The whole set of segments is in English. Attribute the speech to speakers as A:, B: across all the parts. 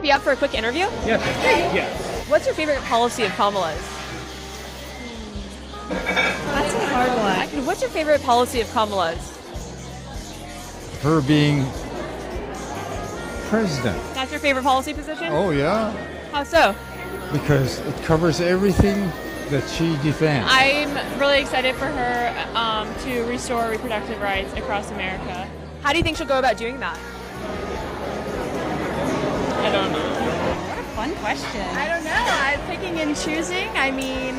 A: be up for a quick interview?
B: Yes. Yes.
A: What's your favorite policy of Kamala's?
C: That's a hard one.
A: What's your favorite policy of Kamala's?
D: Her being president.
A: That's your favorite policy position?
D: Oh, yeah.
A: How so?
D: Because it covers everything that she defends.
E: I'm really excited for her to restore reproductive rights across America.
A: How do you think she'll go about doing that?
E: I don't know.
C: What a fun question.
F: I don't know. I'm picking and choosing. I mean,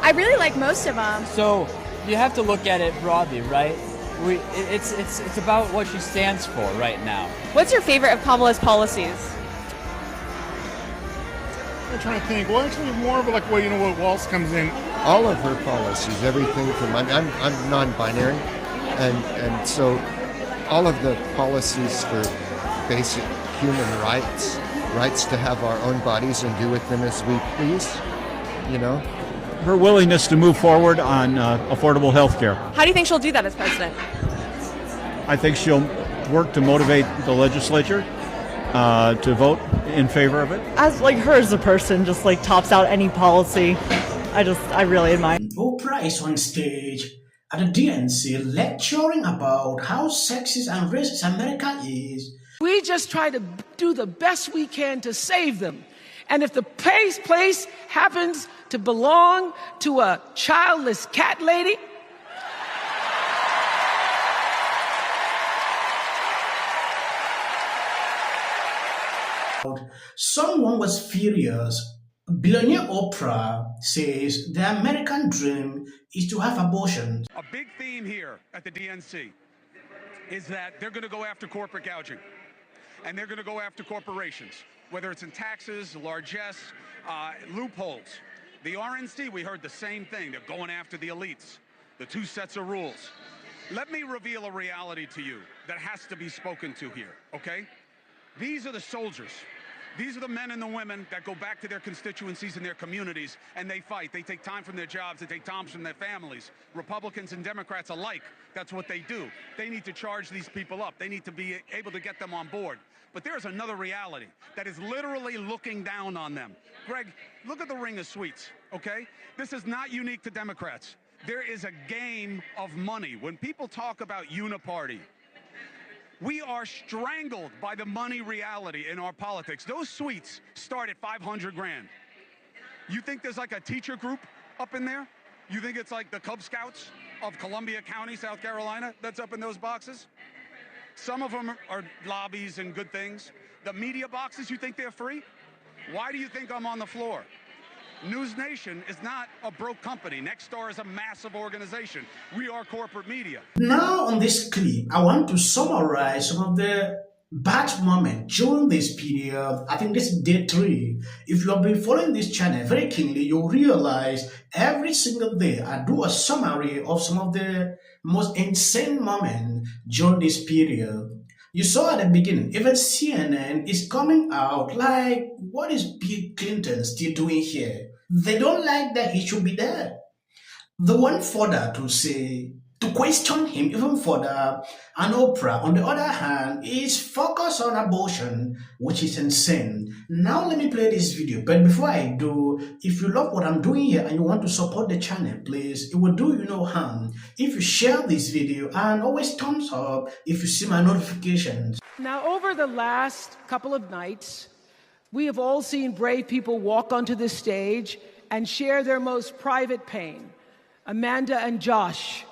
F: I really like most of them.
G: So you have to look at it broadly, right? It's about what she stands for right now.
A: What's your favorite of Kamala's policies?
B: I'm trying to think. Well, actually, more of like, well, you know, what Waltz comes in.
H: All of her policies, everything from I'm non-binary, and so all of the policies for basic human rights to have our own bodies and do with them as we please, you know.
I: Her willingness to move forward on affordable health care.
A: How do you think she'll do that as president?
I: I think she'll work to motivate the legislature to vote in favor of it.
C: As like her as a person, just like tops out any policy. I really admire.
J: Oprah is on stage at the DNC lecturing about how sexist and racist America is.
K: We just try to do the best we can to save them. And if the place happens to belong to a childless cat lady,
J: someone was furious. Billionaire Oprah says the American dream is to have abortions.
L: A big theme here at the DNC is that they're going to go after corporate gouging, and they're going to go after corporations, whether it's in taxes, largesse, loopholes. The RNC, we heard the same thing. They're going after the elites, the two sets of rules. Let me reveal a reality to you that has to be spoken to here, okay? These are the soldiers. These are the men and the women that go back to their constituencies and their communities, and they fight. They take time from their jobs. They take time from their families. Republicans and Democrats alike, that's what they do. They need to charge these people up. They need to be able to get them on board. But there's another reality that is literally looking down on them. Greg, look at the ring of sweets, okay? This is not unique to Democrats. There is a game of money. When people talk about uniparty, we are strangled by the money reality in our politics. Those suites start at 500 grand. You think there's like a teacher group up in there? You think it's like the Cub Scouts of Columbia County, South Carolina, that's up in those boxes? Some of them are lobbies and good things. The media boxes, you think they're free? Why do you think I'm on the floor? News Nation is not a broke company. Nexstar is a massive organization. We are corporate media.
J: Now on this clip, I want to summarize some of the bad moments during this period. I think this is day 3. If you have been following this channel very keenly, you'll realize every single day I do a summary of some of the most insane moments during this period. You saw at the beginning, even CNN is coming out like, what is Bill Clinton still doing here? They don't like that he should be there. They went further to say, to question him even further. And Oprah, on the other hand, is focused on abortion, which is insane. Now let me play this video. But before I do, if you love what I'm doing here and you want to support the channel, please, it will do you no harm if you share this video and always thumbs up if you see my notifications.
K: now over the last couple of nights, we have all seen brave people walk onto this stage and share their most private pain. Amanda and Josh,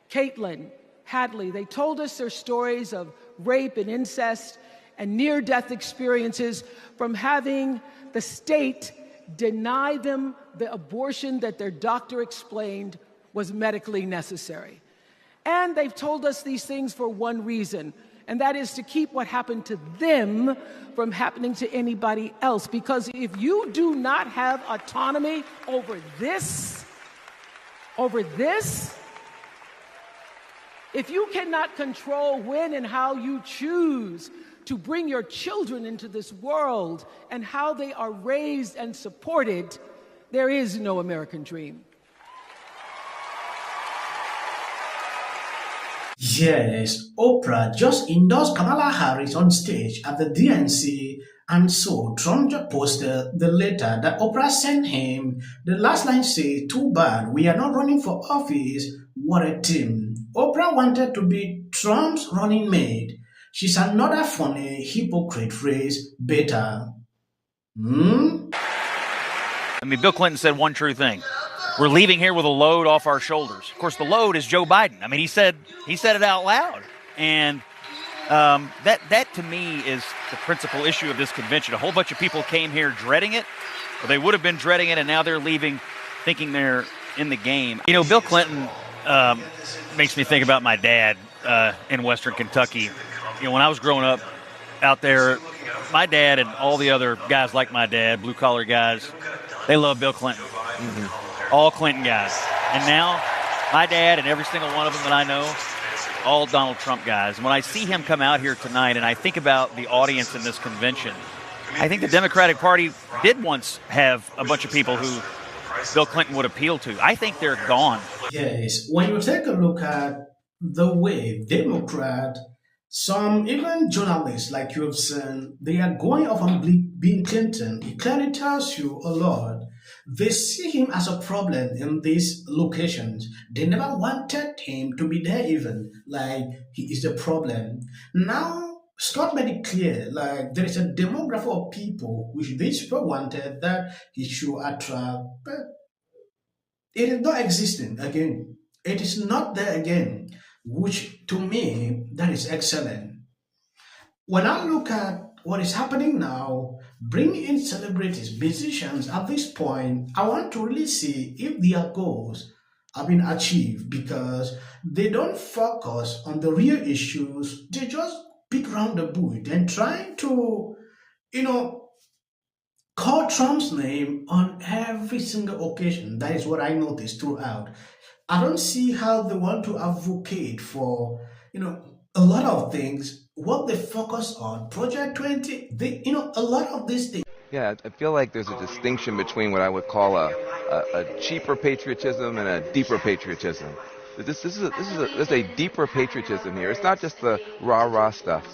K: Caitlin, Hadley, they told us their stories of rape and incest and near-death experiences from having the state deny them the abortion that their doctor explained was medically necessary. And they've told us these things for one reason, and that is to keep what happened to them from happening to anybody else. Because if you do not have autonomy over this, if you cannot control when and how you choose to bring your children into this world and how they are raised and supported, there is no American dream.
J: Yes, Oprah just endorsed Kamala Harris on stage at the DNC And so Trump just posted the letter that Oprah sent him. The last line says, "Too bad, we are not running for office. What a team." Oprah wanted to be Trump's running mate. She's another funny hypocrite phrase, better.
M: I mean, Bill Clinton said one true thing. We're leaving here with a load off our shoulders. Of course, the load is Joe Biden. I mean, he said it out loud. And that to me is the principal issue of this convention. A whole bunch of people came here dreading it, or they would have been dreading it, and now they're leaving thinking they're in the game. You know, Bill Clinton makes me think about my dad in Western Kentucky. You know, when I was growing up out there, my dad and all the other guys like my dad, blue-collar guys, they love Bill Clinton. All Clinton guys. And now my dad and every single one of them that I know, all Donald Trump guys. And when I see him come out here tonight and I think about the audience in this convention, I think the Democratic Party did once have a bunch of people who Bill Clinton would appeal to. I think they're gone.
J: Yes, when you take a look at the way Democrat, some even journalists like you have seen, they are going off on Bill Clinton. It clearly tells you a lot. They see him as a problem in these locations. They never wanted him to be there even, like he is the problem. Now, Scott made it clear, like there is a demographic of people which these people wanted that he should attract, but it is not existing again. It is not there again, which to me, that is excellent. When I look at what is happening now, bringing in celebrities, musicians at this point, I want to really see if their goals have been achieved, because they don't focus on the real issues. They just beat around the bush and trying to, call Trump's name on every single occasion. That is what I noticed throughout. I don't see how they want to advocate for, a lot of things. What they focus on, Project 20, a lot of these things.
N: Yeah, I feel like there's a distinction between what I would call a cheaper patriotism and a deeper patriotism. There's a deeper patriotism here. It's not just the rah-rah stuff.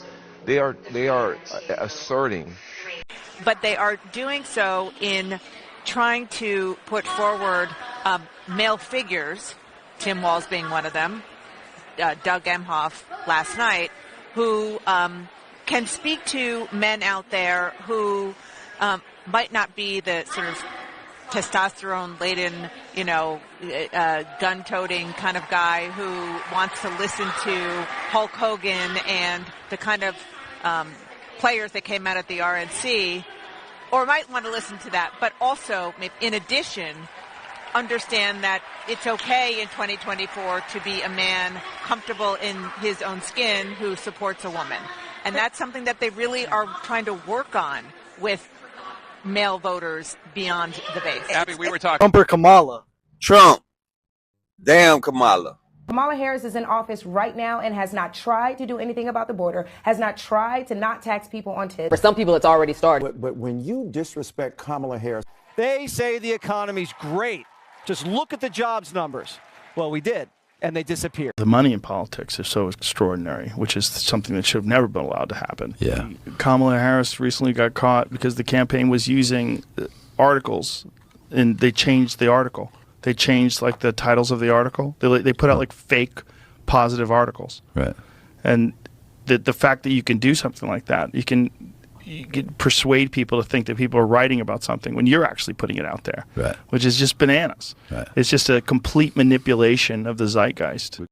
N: They are asserting.
O: But they are doing so in trying to put forward male figures, Tim Walz being one of them, Doug Emhoff last night, who can speak to men out there who might not be the sort of testosterone-laden, gun-toting kind of guy who wants to listen to Hulk Hogan and the kind of players that came out at the RNC, or might want to listen to that, but also, in addition, understand that it's okay in 2024 to be a man comfortable in his own skin who supports a woman. And that's something that they really are trying to work on with male voters beyond the base.
P: Abby, we were talking.
Q: Trump or Kamala? Trump. Damn Kamala.
R: Kamala Harris is in office right now and has not tried to do anything about the border, has not tried to not tax people on tips.
S: For some people, it's already started.
T: But when you disrespect Kamala Harris,
U: they say the economy's great. Just look at the jobs numbers. Well, we did, and they disappeared.
I: The money in politics is so extraordinary, which is something that should have never been allowed to happen.
V: Yeah.
I: Kamala Harris recently got caught because the campaign was using articles, and they changed the article. They changed the titles of the article. They put out fake positive articles.
V: Right.
I: And the fact that you can do something like that, you can persuade people to think that people are writing about something when you're actually putting it out there,
V: right,
I: which is just bananas.
V: Right.
I: It's just a complete manipulation of the zeitgeist.